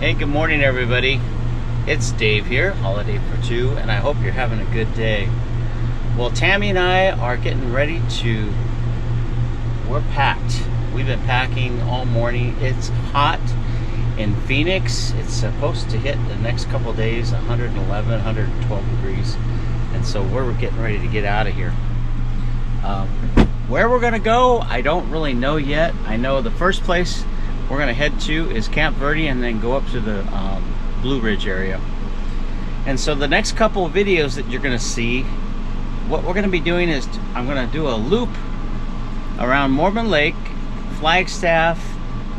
Hey, good morning everybody. It's Dave here, Holiday for Two, and I hope you're having a good day. Well, Tammy and I are getting ready to, we're packed. We've been packing all morning. It's hot in Phoenix. It's supposed to hit the next couple of days 111, 112 degrees. And so we're getting ready to get out of here. Where we're gonna go, I don't really know yet. I know the first place we're gonna head to is Camp Verde and then go up to the Blue Ridge area. And so the next couple of videos that you're gonna see, what we're gonna be doing is I'm gonna do a loop around Mormon Lake, Flagstaff,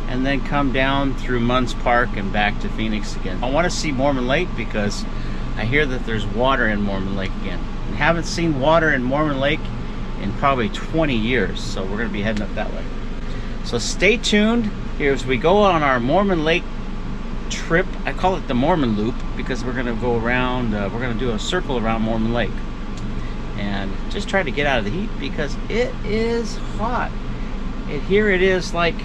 and then come down through Munns Park and back to Phoenix again. I want to see Mormon Lake because I hear that there's water in Mormon Lake again. And haven't seen water in Mormon Lake in probably 20 years, so we're going to be heading up that way. So stay tuned here as we go on our Mormon Lake trip. I call it the Mormon Loop because we're going to go around, we're going to do a circle around Mormon Lake and just try to get out of the heat because it is hot. Here it is like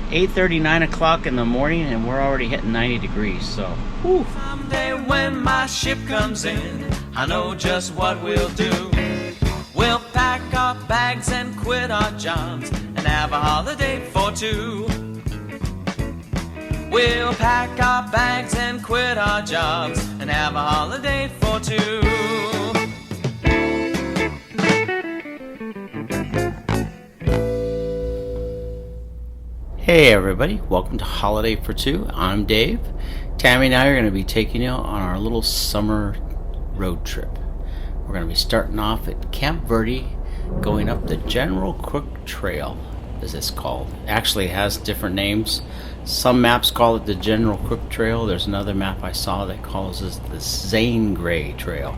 8:30, 9 o'clock in the morning, and we're already hitting 90 degrees, so whew. Someday when my ship comes in, I know just what we'll do. We'll pack our bags and quit our jobs and have a holiday for two. We'll pack our bags and quit our jobs and have a holiday for two. Hey everybody, welcome to Holiday for Two. I'm Dave. Tammy and I are going to be taking you on our little summer road trip. We're going to be starting off at Camp Verde, going up the General Crook Trail, as it's called. Actually, it has different names. Some maps call it the General Crook Trail. There's another map I saw that calls it the Zane Gray Trail.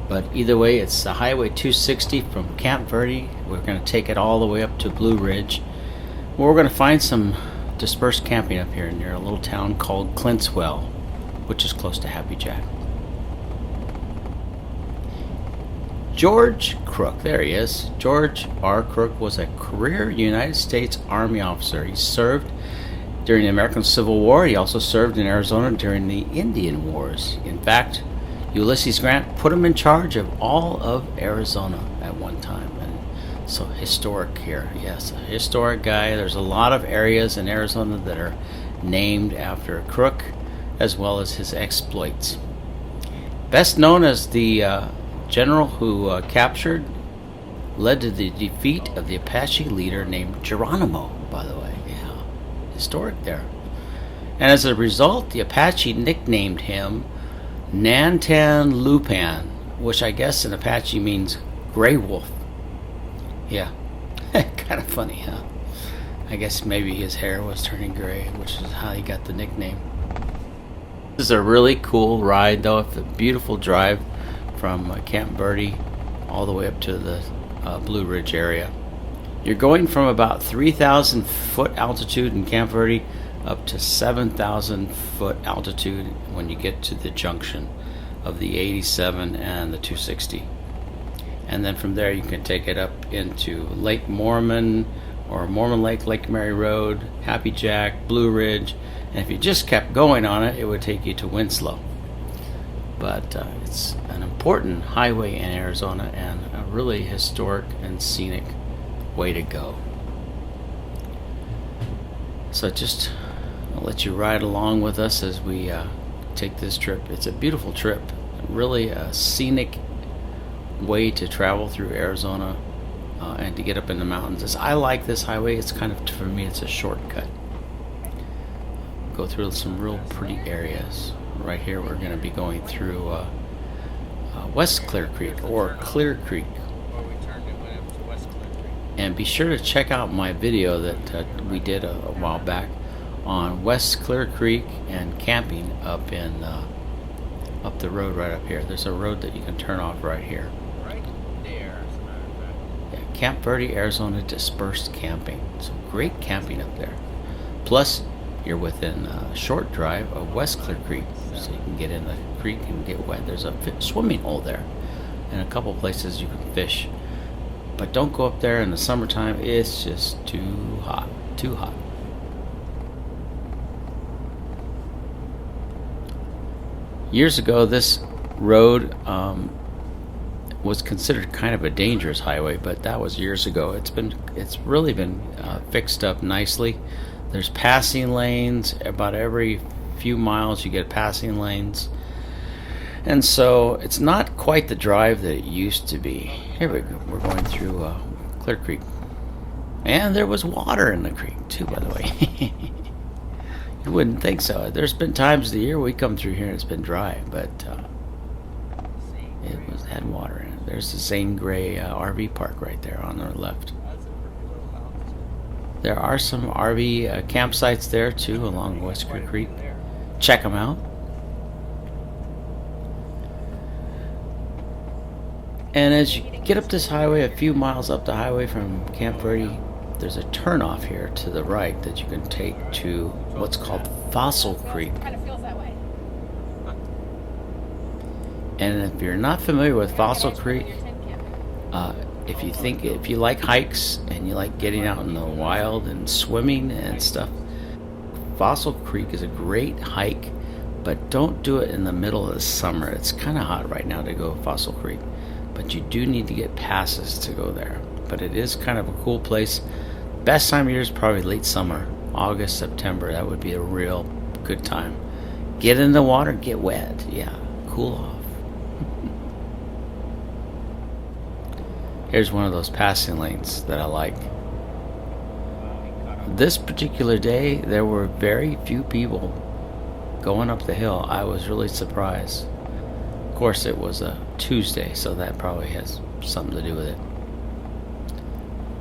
But either way, it's the Highway 260 from Camp Verde. We're going to take it all the way up to Blue Ridge. We're going to find some dispersed camping up here near a little town called Clintswell, which is close to Happy Jack. George Crook, there he is. George R. Crook was a career United States Army officer. He served during the American Civil War. He also served in Arizona during the Indian Wars. In fact, Ulysses Grant put him in charge of all of Arizona at one time. And so historic here. Yes, a historic guy. There's a lot of areas in Arizona that are named after Crook, as well as his exploits. Best known as the general who led to the defeat of the Apache leader named Geronimo, by the way. Yeah, historic there. And as a result, the Apache nicknamed him Nantan Lupan, which I guess in Apache means gray wolf. Yeah, kind of funny, huh? I guess maybe his hair was turning gray, which is how he got the nickname. This is a really cool ride, though. It's a beautiful drive from Camp Verde all the way up to the Blue Ridge area. You're going from about 3,000 foot altitude in Camp Verde up to 7,000 foot altitude when you get to the junction of the 87 and the 260. And then from there you can take it up into Lake Mormon or Mormon Lake, Lake Mary Road, Happy Jack, Blue Ridge, and if you just kept going on it, it would take you to Winslow. But it's an important highway in Arizona and a really historic and scenic way to go. So just I'll let you ride along with us as we take this trip. It's a beautiful trip, really a scenic way to travel through Arizona and to get up in the mountains. I like this highway. It's kind of, for me, it's a shortcut. Go through some real pretty areas. Right here we're going to be going through West Clear Creek or Clear Creek. And be sure to check out my video that we did a while back on West Clear Creek and camping up in up the road right up here. There's a road that you can turn off right here. Right there, as a matter of fact. Yeah, Camp Verde, Arizona dispersed camping. So great camping up there. Plus, you're within a short drive of West Clear Creek, so you can get in the creek and get wet. There's a swimming hole there, and a couple places you can fish. But don't go up there in the summertime. It's just too hot. Too hot. Years ago, this road was considered kind of a dangerous highway, but that was years ago. It's really been fixed up nicely. There's passing lanes about every few miles. You get passing lanes, and so it's not quite the drive that it used to be. Here we go. We're going through Clear Creek, and there was water in the creek too, by the way. You wouldn't think so. There's been times of the year we come through here and it's been dry, but had water in it. There's the Zane Grey RV park right there on the left. There are some RV campsites there too along Wesker Creek. Check them out. And as you get up this highway, a few miles up the highway from Camp Verde, there's a turnoff here to the right that you can take to what's called Fossil Creek. Kind of feels that way. And if you're not familiar with Fossil Creek, if you like hikes and you like getting out in the wild and swimming and stuff, Fossil Creek is a great hike, but don't do it in the middle of the summer. It's kind of hot right now to go Fossil Creek, but you do need to get passes to go there. But it is kind of a cool place. Best time of year is probably late summer, August, September. That would be a real good time. Get in the water, get wet, yeah, cool off. Here's one of those passing lanes that I like. This particular day, there were very few people going up the hill. I was really surprised. Of course, it was a Tuesday, so that probably has something to do with it.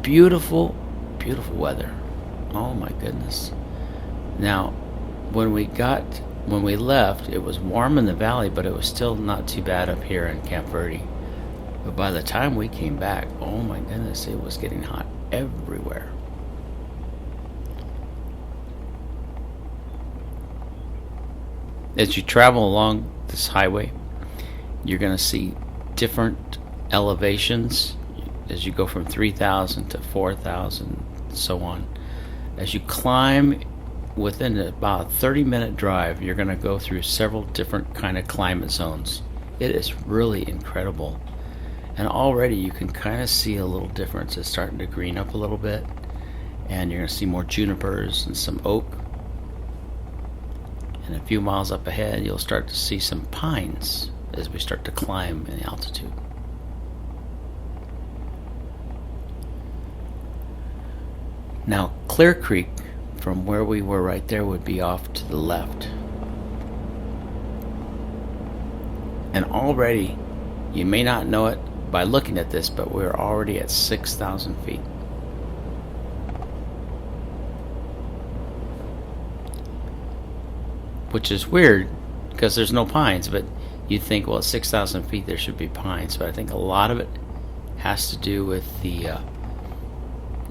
Beautiful, beautiful weather. Oh my goodness. Now, when we left, it was warm in the valley, but it was still not too bad up here in Camp Verde. But by the time we came back, oh my goodness, it was getting hot everywhere. As you travel along this highway, you're going to see different elevations as you go from 3,000 to 4,000, so on. As you climb within about a 30-minute drive, you're going to go through several different kind of climate zones. It is really incredible. And already you can kind of see a little difference. It's starting to green up a little bit. And you're going to see more junipers and some oak. And a few miles up ahead, you'll start to see some pines as we start to climb in altitude. Now, Clear Creek, from where we were right there, would be off to the left. And already, you may not know it by looking at this, but we're already at 6,000 feet. Which is weird, because there's no pines, but you think, well, at 6,000 feet there should be pines, but I think a lot of it has to do with the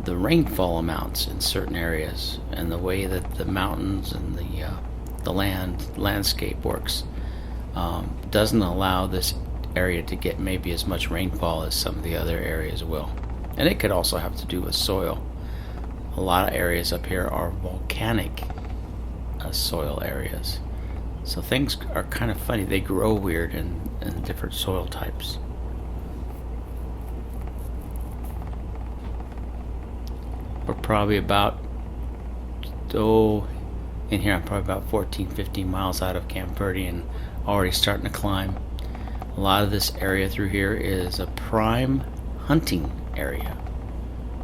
rainfall amounts in certain areas and the way that the mountains and the landscape works. Doesn't allow this area to get maybe as much rainfall as some of the other areas will. And it could also have to do with soil. A lot of areas up here are volcanic soil areas. So things are kind of funny. They grow weird in different soil types. We're probably about, in here I'm probably about 14, 15 miles out of Camp Verde and already starting to climb. A lot of this area through here is a prime hunting area.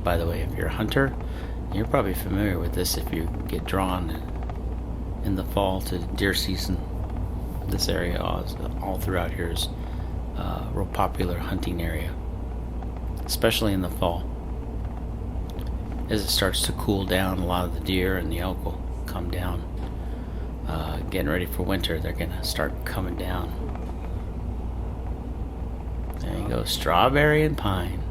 By the way, if you're a hunter, you're probably familiar with this if you get drawn in the fall to deer season. This area all throughout here is a real popular hunting area, especially in the fall. As it starts to cool down, a lot of the deer and the elk will come down. Getting ready for winter, they're going to start coming down. There you go, Strawberry and Pine.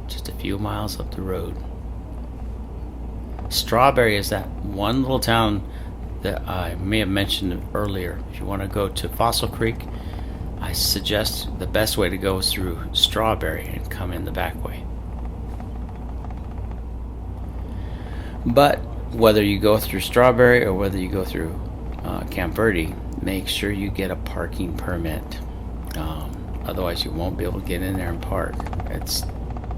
Just a few miles up the road. Strawberry is that one little town that I may have mentioned earlier. If you want to go to Fossil Creek, I suggest the best way to go is through Strawberry and come in the back way. But whether you go through Strawberry or whether you go through Camp Verde, make sure you get a parking permit. Otherwise, you won't be able to get in there and park. It's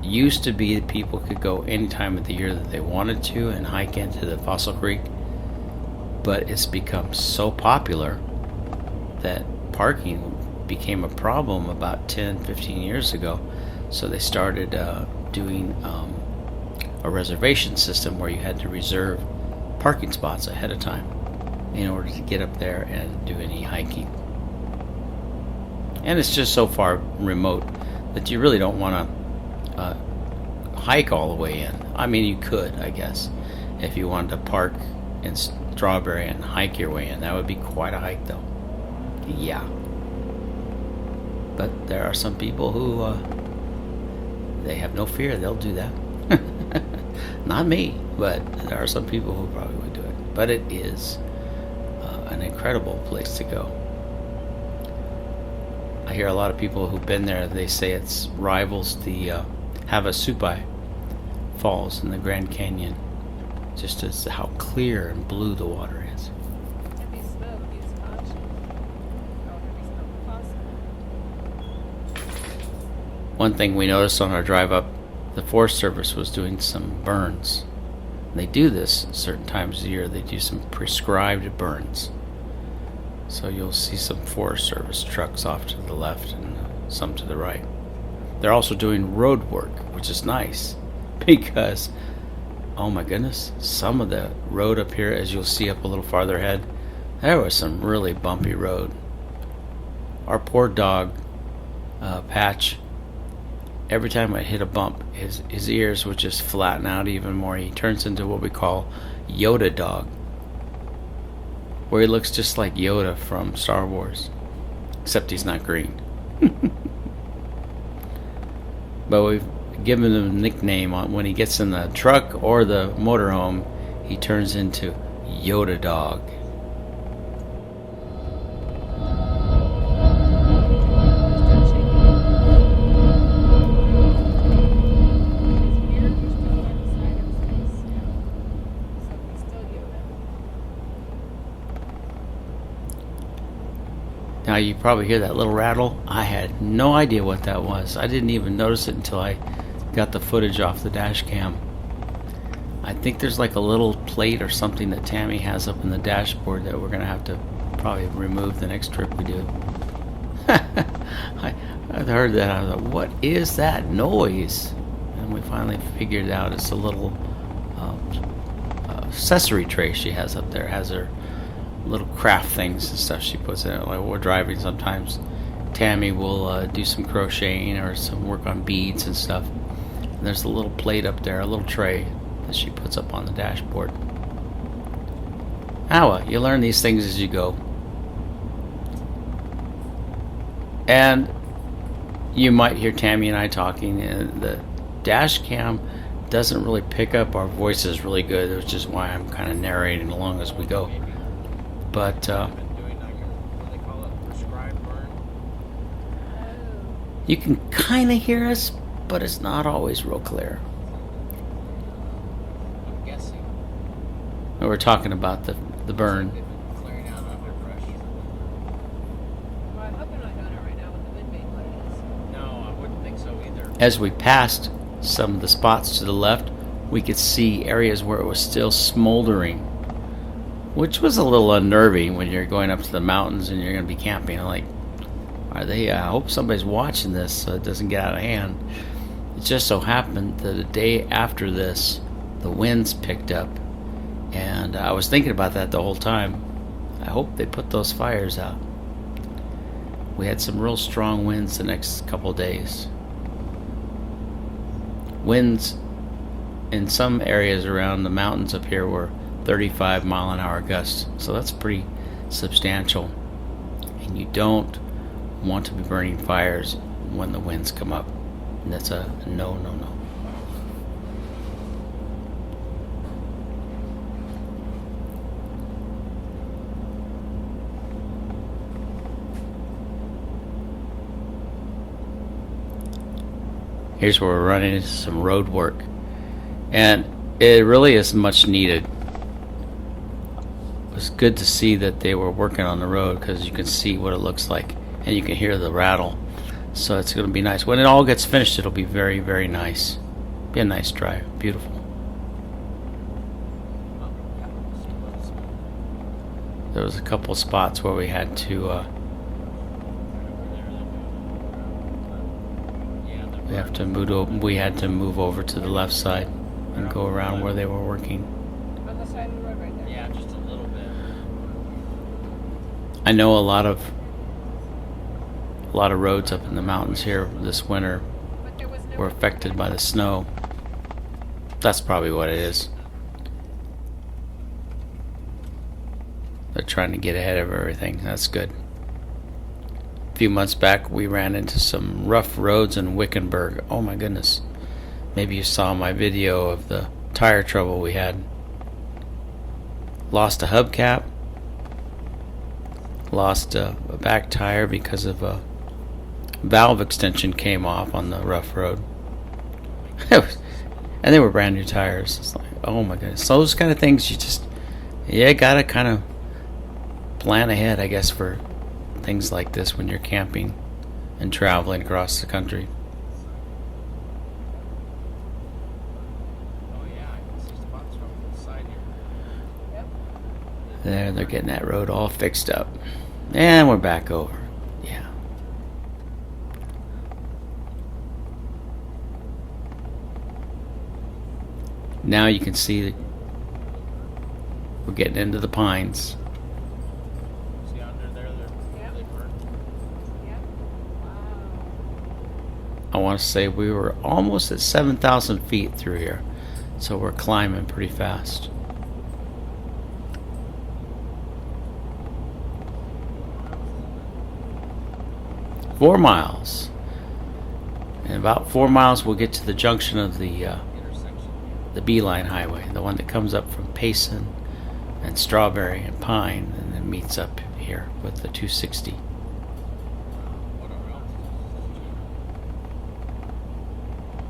used to be that people could go any time of the year that they wanted to and hike into the Fossil Creek, but it's become so popular that parking became a problem about 10-15 years ago. So they started doing a reservation system where you had to reserve parking spots ahead of time in order to get up there and do any hiking. And it's just so far remote that you really don't want to hike all the way in. I mean, you could, I guess, if you wanted to park in Strawberry and hike your way in. That would be quite a hike, though. Yeah. But there are some people who they have no fear. They'll do that. Not me, but there are some people who probably would do it. But it is an incredible place to go. I hear a lot of people who've been there, they say it's rivals the Havasupai Falls in the Grand Canyon, just as how clear and blue the water is. Have you smelled these options? Or have you smelled the fossil? One thing we noticed on our drive up, the Forest Service was doing some burns. They do this certain times of the year. They do some prescribed burns. So you'll see some Forest Service trucks off to the left and some to the right. They're also doing road work, which is nice because, oh my goodness, some of the road up here, as you'll see up a little farther ahead, there was some really bumpy road. Our poor dog, Patch, every time I hit a bump, his ears would just flatten out even more. He turns into what we call Yoda Dog, where he looks just like Yoda from Star Wars, except he's not green. But we've given him a nickname. On when he gets in the truck or the motorhome, he turns into Yoda Dog. Now you probably hear that little rattle. I had no idea what that was. I didn't even notice it until I got the footage off the dash cam. I think there's like a little plate or something that Tammy has up in the dashboard that we're going to have to probably remove the next trip we do. I heard that. I was like, what is that noise? And we finally figured it out. It's a little accessory tray she has up there. It has her little craft things and stuff she puts in it. Like we're driving sometimes, Tammy will do some crocheting or some work on beads and stuff. And there's a little plate up there, a little tray that she puts up on the dashboard. You learn these things as you go. And you might hear Tammy and I talking, and the dash cam doesn't really pick up our voices really good, which is why I'm kind of narrating along as we go. But I've been doing like what they call it, prescribed burn. you can kind of hear us, but it's not always real clear. I'm guessing. And we're talking about the burn. They've been clearing out underbrush. Well, I hope they're not doing it right now with the wind being what it is. No, I wouldn't think so either. As we passed some of the spots to the left, we could see areas where it was still smoldering, which was a little unnerving when you're going up to the mountains and you're going to be camping. I'm like, I hope somebody's watching this so it doesn't get out of hand. It just so happened that the day after this, the winds picked up. And I was thinking about that the whole time. I hope they put those fires out. We had some real strong winds the next couple of days. Winds in some areas around the mountains up here were 35 mile an hour gusts, so that's pretty substantial. And you don't want to be burning fires when the winds come up. And that's a no. Here's where we're running into some road work, and it really is much needed. was good to see that they were working on the road because you can see what it looks like and you can hear the rattle. So it's going to be nice. When it all gets finished, it'll be very, very nice. Be a nice drive. Beautiful. There was a couple spots where we had to we had to move over to the left side and go around where they were working. On the side of the road right there. Yeah, just a little bit. I know a lot of roads up in the mountains here this winter But there was no were affected by the snow. That's probably what it is. They're trying to get ahead of everything. That's good. A few months back, we ran into some rough roads in Wickenburg. Oh my goodness. Maybe you saw my video of the tire trouble we had. Lost a hubcap. Lost a back tire because of a valve extension came off on the rough road. And they were brand new tires. It's like, oh my goodness. So those kind of things you gotta kind of plan ahead, I guess, for things like this when you're camping and traveling across the country. Oh yeah, I can see spots from the side here. There, they're getting that road all fixed up. And we're back over. Yeah. Now you can see that we're getting into the pines. See under there, Yep. they burn. Yeah. Wow. I want to say we were almost at 7,000 feet through here. So we're climbing pretty fast. Miles. 4 miles. In about 4 miles we'll get to the junction of the Intersection. Beeline Highway, the one that comes up from Payson and Strawberry and Pine and then meets up here with the 260. What else?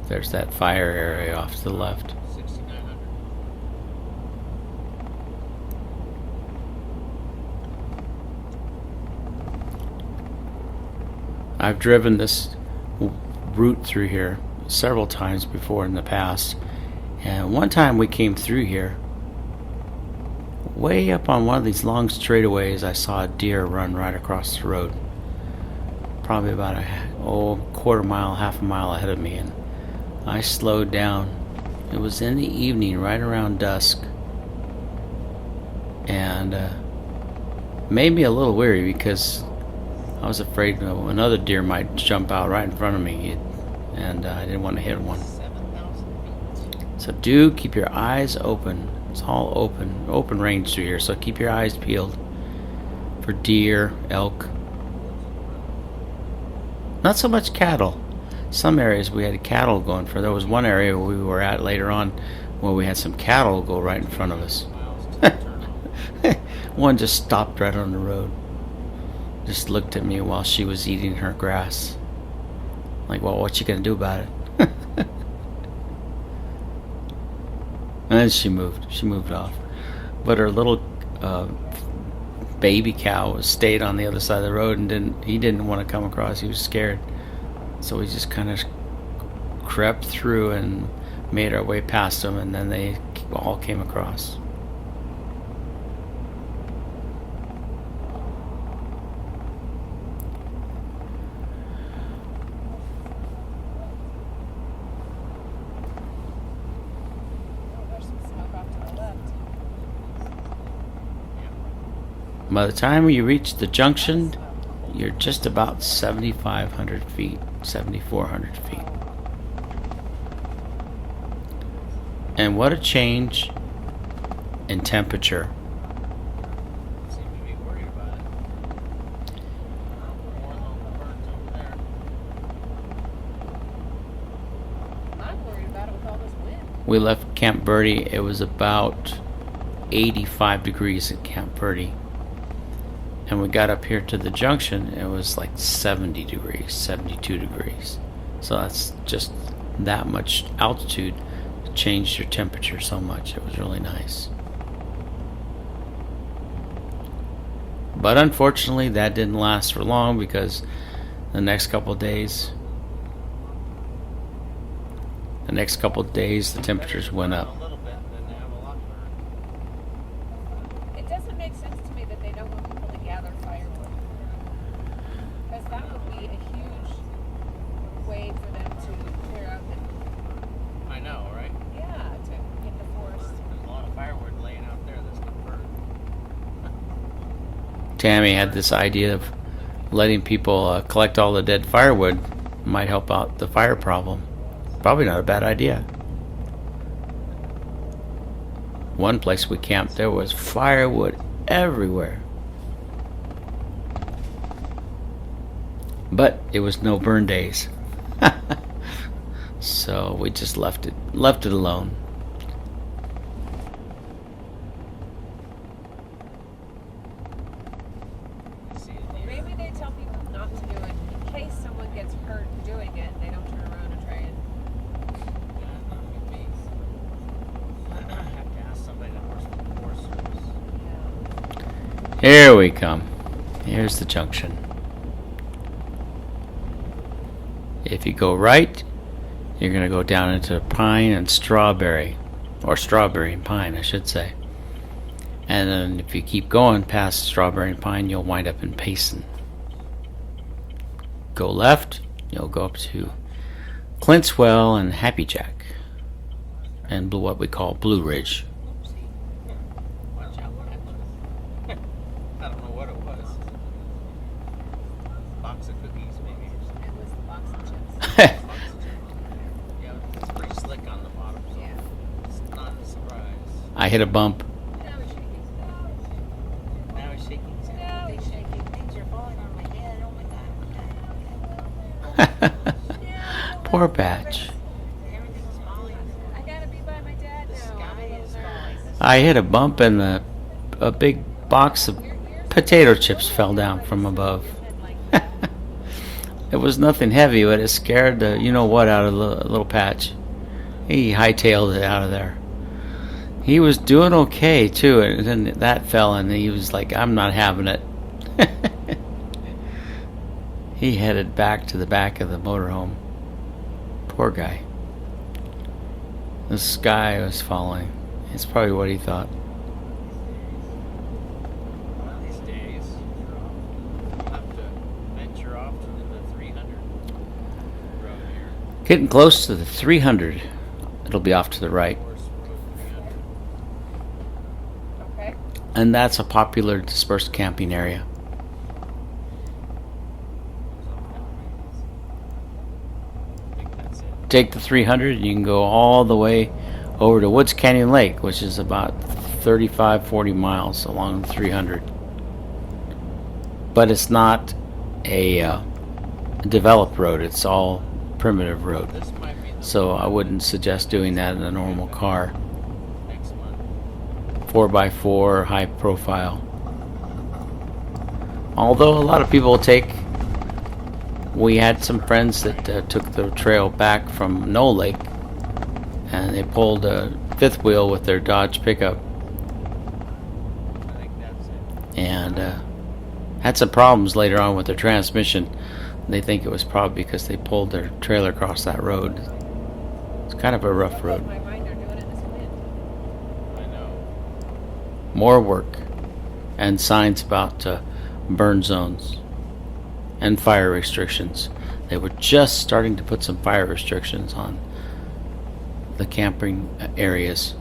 There's that fire area off to the left. 6,900. I've driven this route through here several times before in the past, and one time we came through here way up on one of these long straightaways. I saw a deer run right across the road, probably about a quarter mile, half a mile ahead of me, and I slowed down. It was in the evening, right around dusk, and made me a little weary because I was afraid another deer might jump out right in front of me, and I didn't want to hit one. 7,000 feet. So do keep your eyes open. It's all open range through here, so keep your eyes peeled for deer, elk. Not so much cattle. Some areas we had cattle going for. There was one area we were at later on where we had some cattle go right in front of us. Miles to the turnoff. One just stopped right on the road. Just looked at me while she was eating her grass. Like, well, what you gonna do about it? And then she moved off. But her little baby cow stayed on the other side of the road and he didn't want to come across. He was scared. So we just kind of crept through and made our way past them, and then they all came across. Oh, there's some smoke off to the left. By the time you reach the junction, you're just about 7,500 feet, 7,400 feet. And what a change in temperature. Seem to be worried about it. More local birds over there. I'm worried about it with all this wind. We left Camp Verde, it was about 85 degrees at Camp Verde. And we got up here to the junction, it was like 70 degrees, 72 degrees. So that's just that much altitude changed your temperature so much. It was really nice. But unfortunately, that didn't last for long because the next couple of days, the temperatures went up. A little bit, then they have a lot burn. It doesn't make sense to me that they don't want people to gather firewood. Because that would be a huge way for them to clear out the, I know, right? yeah, to get the forest. There's a lot of firewood laying out there that's gonna burn. Tammy had this idea of letting people collect all the dead firewood. Might help out the fire problem. Probably not a bad idea. One place we camped, there was firewood everywhere. But it was no burn days. So we just left it alone. Maybe they tell people not to do it in case someone gets hurt doing it and they don't turn around and try and. I have to ask somebody that works for the Forest Service. Yeah. Here we come. Here's the junction. If you go right, you're going to go down into Pine and Strawberry. Or Strawberry and Pine, I should say. And then if you keep going past Strawberry and Pine, you'll wind up in Payson. Go left, you'll go up to Clintswell and Happy Jack. And what we call Blue Ridge. Watch out, I don't know what it was. Box of cookies, maybe, or something. It was the box of chips. Yeah, it's pretty slick on the bottom, so Yeah. it's not a surprise. I hit a bump. Now he's shaking. Now he's shaking his head. Now he's shaking. Things are falling on my head. Oh my God. Poor Patch. Everything's falling. I gotta be by my dad The now. I'm a sky little is nervous. falling. I hit a bump and a big box of potato chips fell down from above. It was nothing heavy, but it scared the you-know-what out of the little Patch. He hightailed it out of there. He was doing okay, too, and then that fell, and he was like, I'm not having it. He headed back to the back of the motorhome. Poor guy. The sky was falling. It's probably what he thought. One of these days, we'll have to venture off to the 300 road here. Getting close to the 300. It'll be off to the right. Forest Road 300. Okay. And that's a popular dispersed camping area. I think that's it. Take the 300 and you can go all the way over to Woods Canyon Lake, which is about 35-40 miles along the 300. But it's not a developed road. It's all primitive road. This might be the So I wouldn't suggest doing that in a normal car. next month. 4x4, high profile. Although a lot of people take, we had some friends that took the trail back from Knoll Lake, and they pulled a fifth wheel with their Dodge pickup, I think that's it. and had some problems later on with their transmission. They think it was probably because they pulled their trailer across that road. It's kind of a rough road. My mind are doing it this wind. I know. More work and signs about burn zones and fire restrictions. They were just starting to put some fire restrictions on the camping areas.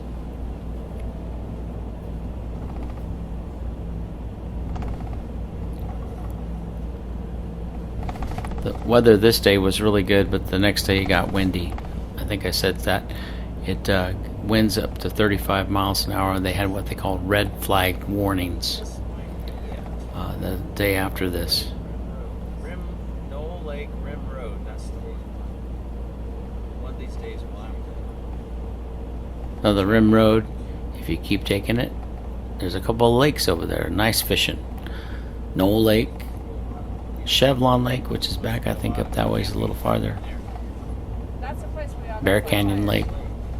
The weather this day was really good, but the next day it got windy. I think I said that. It winds up to 35 miles an hour, and they had what they call red flag warnings the day after this. Rim, Knoll Lake Rim Road. That's the one of these days we'll have to. Now the Rim Road, if you keep taking it, there's a couple of lakes over there. Nice fishing. Knoll Lake, Chevlon Lake, which is back, I think, up that way is a little farther. That's the place we ought to Bear go Canyon fire. Lake.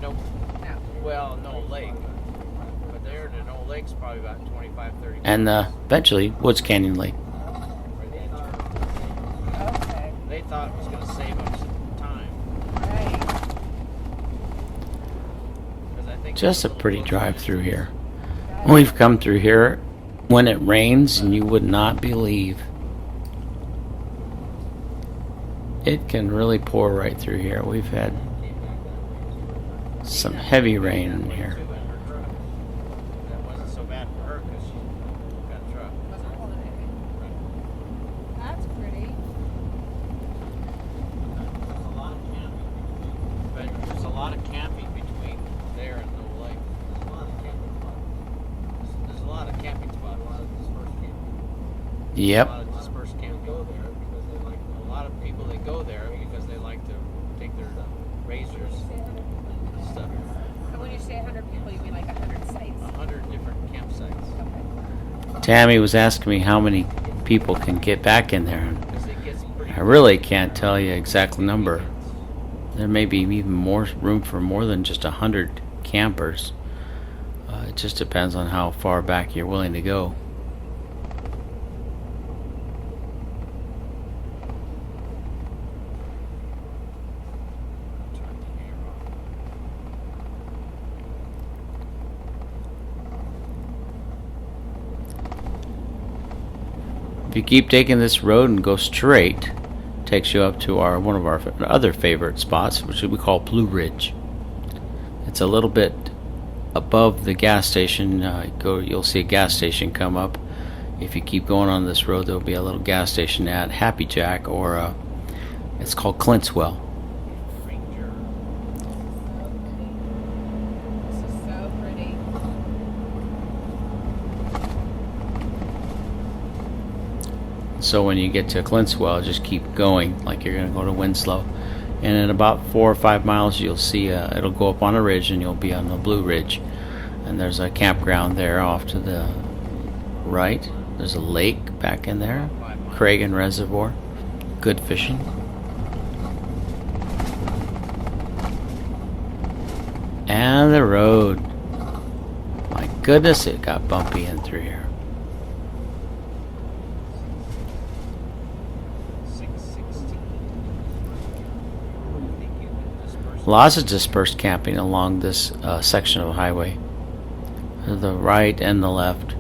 Nope. No. Well, no lake. But there there to No Lake's probably about 25, 30 And miles. eventually Woods Canyon Lake. Where they had turned. Okay. They thought it was going to save them some time. Right. 'Cause I think Just a those pretty little drive boats- through here. We've come through here when it rains, and you would not believe. It can really pour right through here. We've had some heavy rain in here. Too, in her truck. That wasn't so bad for her because she got a truck. Wasn't holding anything. That's pretty. There's a lot of camping, but there's a lot of camping between there and No Lake. There's a lot of camping spots. There's a lot of camping spots. A lot of dispersed camping. Yep. A lot of dispersed camping. Go there because they like. A lot of people that go there because they like to take their razors and stuff. And when you say 100 people, you mean like 100 sites? 100 different campsites. Okay. Tammy was asking me how many people can get back in there. And Because it gets pretty. I really can't tell you exact number. There may be even more room for more than just 100 campers. It just depends on how far back you're willing to go. If you keep taking this road and go straight, it takes you up to one of our other favorite spots, which we call Blue Ridge. It's a little bit above the gas station. You'll see a gas station come up. If you keep going on this road, there'll be a little gas station at Happy Jack, or it's called Clintswell. Ranger. This is so pretty. So when you get to Clintswell, just keep going like you're going to go to Winslow. And in about 4 or 5 miles, you'll see it'll go up on a ridge, and you'll be on the Blue Ridge. And there's a campground there off to the right. There's a lake back in there, Cragen Reservoir. Good fishing. And the road. My goodness, it got bumpy in through here. 616. I think you can disperse. Lots of dispersed camping along this section of highway. The right and the left.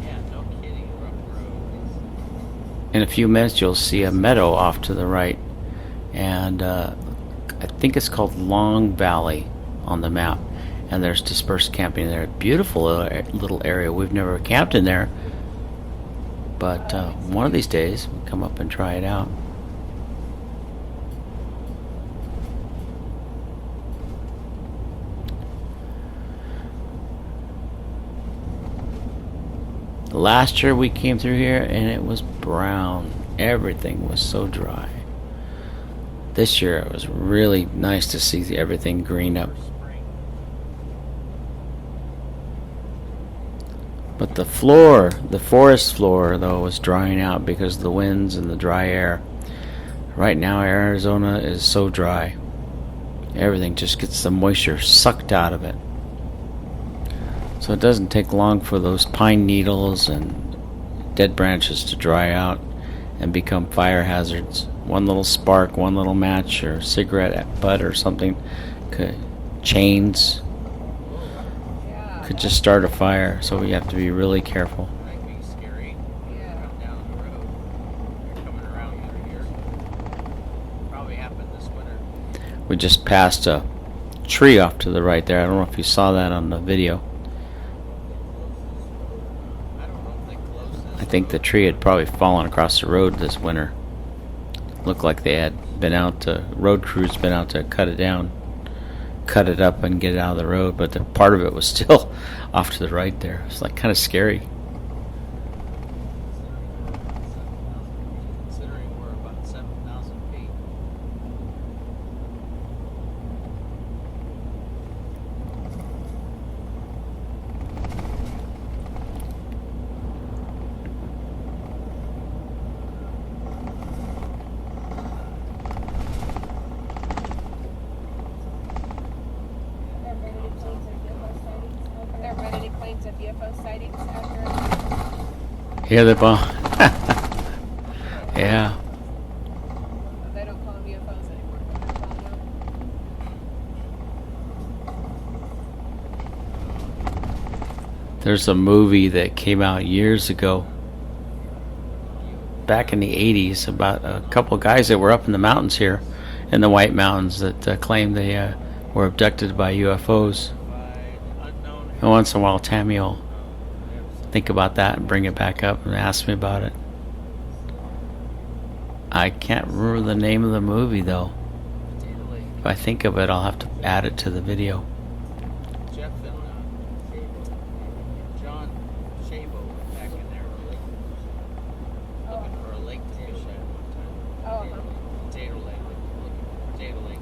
Yeah, no kidding. Rough road. In a few minutes, you'll see a meadow off to the right. And I think it's called Long Valley on the map. And there's dispersed camping there. Beautiful little area. We've never camped in there. But one of these days, we'll come up and try it out. Last year we came through here and it was brown. Everything was so dry. This year it was really nice to see everything green up. Spring. But the floor, the forest floor though, was drying out because of the winds and the dry air. Right now Arizona is so dry. Everything just gets the moisture sucked out of it. So it doesn't take long for those pine needles and dead branches to dry out and become fire hazards. One little spark, one little match or cigarette butt or something, chains, Yeah. could just start a fire. So we have to be really careful. Might be scary. Yeah. Come down the road. You're coming around through here. Probably happened this winter. We just passed a tree off to the right there. I don't know if you saw that on the video. I don't know if they closed this. I think the tree had probably fallen across the road this winter. Looked like they had been out to, road crews been out to cut it down, cut it up and get it out of the road, but the part of it was still off to the right there. It's like kind of scary. Considering we're about 7,000 feet. Hear the bomb? Yeah. They don't call them UFOs anymore. What do they call them now? There's a movie that came out years ago, back in the 80s, about a couple of guys that were up in the mountains here, in the White Mountains, that claimed they were abducted by UFOs. And once in a while, Tammy will think about that and bring it back up and ask me about it. I can't remember the name of the movie, though. If I think of it, I'll have to add it to the video. Jeff and John Shabo went back in there looking for a lake to fish at one time. Potato Lake. Looking for Potato Lake.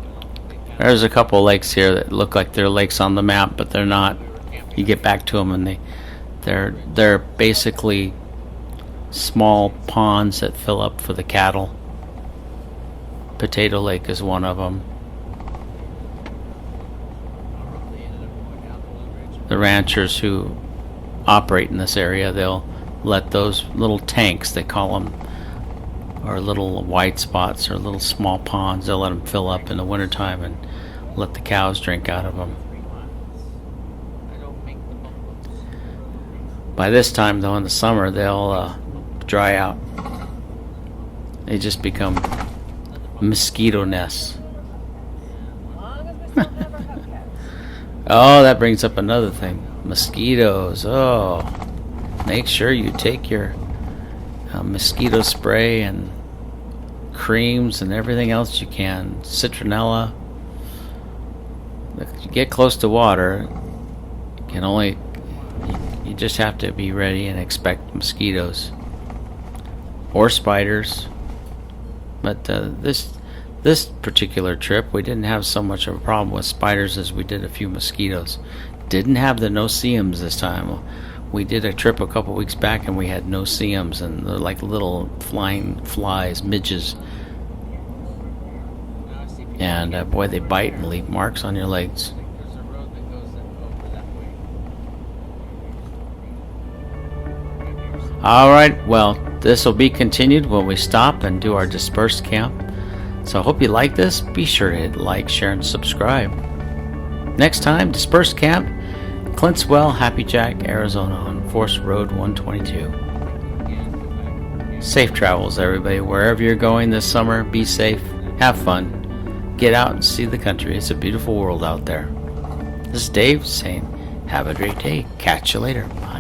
They found There's a couple of lakes here that look like they're lakes on the map, but they're not. we were camping. You get back to them and they're basically small ponds that fill up for the cattle. Potato Lake is one of them. They ended up going down the Blue Ridge. The ranchers who operate in this area, they'll let those little tanks, they call them, or little white spots or little small ponds, they'll let them fill up in the wintertime and let the cows drink out of them. 3 miles. I don't make the bungalows. By this time, though, in the summer, they'll dry out. They just become mosquito nests. As long as we still have our hubcaps. Oh, that brings up another thing. Mosquitoes. Oh, make sure you take your mosquito spray and creams and everything else you can. Citronella. If you get close to water, you just have to be ready and expect mosquitoes or spiders. But this particular trip, we didn't have so much of a problem with spiders as we did a few mosquitoes. Didn't have the no-see-ums this time. We did a trip a couple weeks back and we had no-see-ums, and they're like little flying flies, midges. Now I see people And boy, they bite and leave marks on your legs. There's a road that goes over that way. All right, well, this will be continued when we stop and do our dispersed camp. So I hope you like this. Be sure to hit like, share, and subscribe. Next time, dispersed camp, Clintswell, Happy Jack, Arizona on Forest Road 122. Safe travels, everybody. Wherever you're going this summer, be safe, have fun, get out and see the country. It's a beautiful world out there. This is Dave saying, have a great day. Catch you later. Bye.